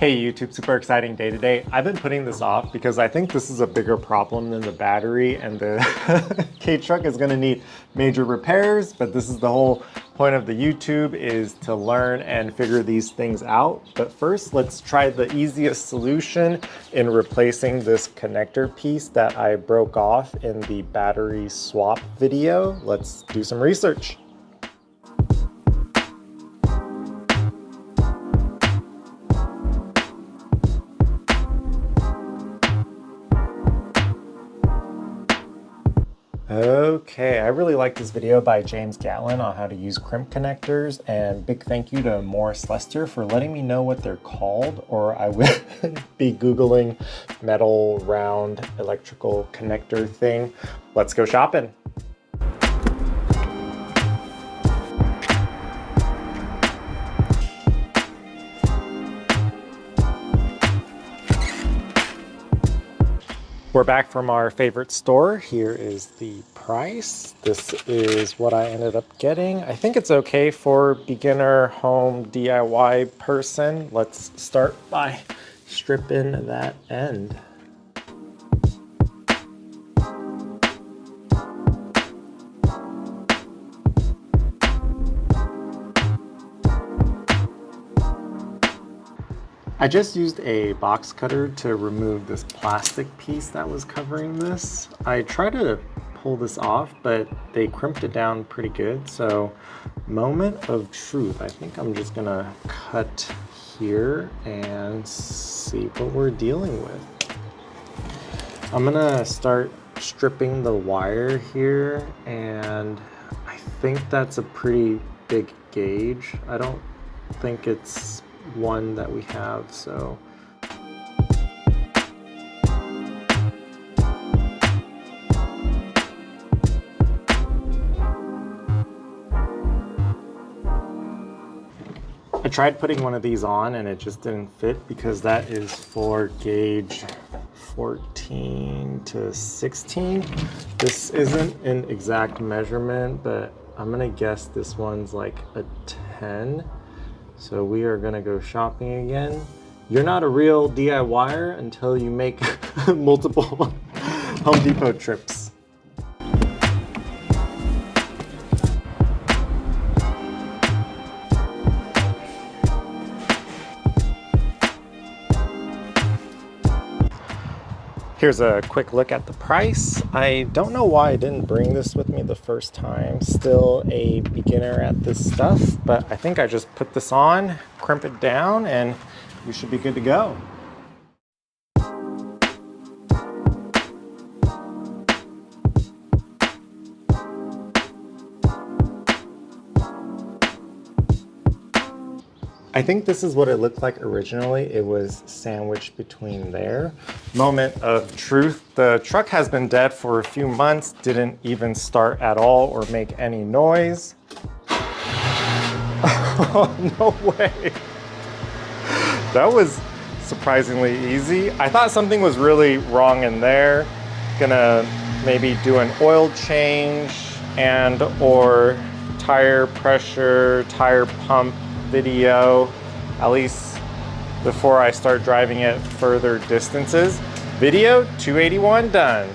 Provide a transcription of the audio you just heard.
Hey YouTube, super exciting day today. I've been putting this off because I think this is a bigger problem than the battery, and the Kei truck is gonna need major repairs, but this is the whole point of the YouTube, is to learn and figure these things out. But first, let's try the easiest solution in replacing this connector piece that I broke off in the battery swap video. Let's do some research. Okay, I really like this video by James Gatlin on how to use crimp connectors, and big thank you to Morris Lester for letting me know what they're called, or I would be Googling metal round electrical connector thing. Let's go shopping. We're back from our favorite store. Here is the price. This is what I ended up getting. I think it's okay for beginner home DIY person. Let's start by stripping that end. I just used a box cutter to remove this plastic piece that was covering this. I tried to pull this off, but they crimped it down pretty good. So, moment of truth. I think I'm just gonna cut here and see what we're dealing with. I'm gonna start stripping the wire here, and I think that's a pretty big gauge. I don't think it's one that we have, so I tried putting one of these on and it just didn't fit because that is for gauge 14 to 16. This isn't an exact measurement, but I'm gonna guess this one's like a 10. So we are gonna go shopping again. You're not a real DIYer until you make multiple Home Depot trips. Here's a quick look at the price. I don't know why I didn't bring this with me the first time. Still a beginner at this stuff, but I think I just put this on, crimp it down, and we should be good to go. I think this is what it looked like originally. It was sandwiched between there. Moment of truth. The truck has been dead for a few months, didn't even start at all or make any noise. Oh, no way. That was surprisingly easy. I thought something was really wrong in there. Gonna maybe do an oil change and or tire pressure, tire pump video, at least before I start driving it further distances. Video 281 done.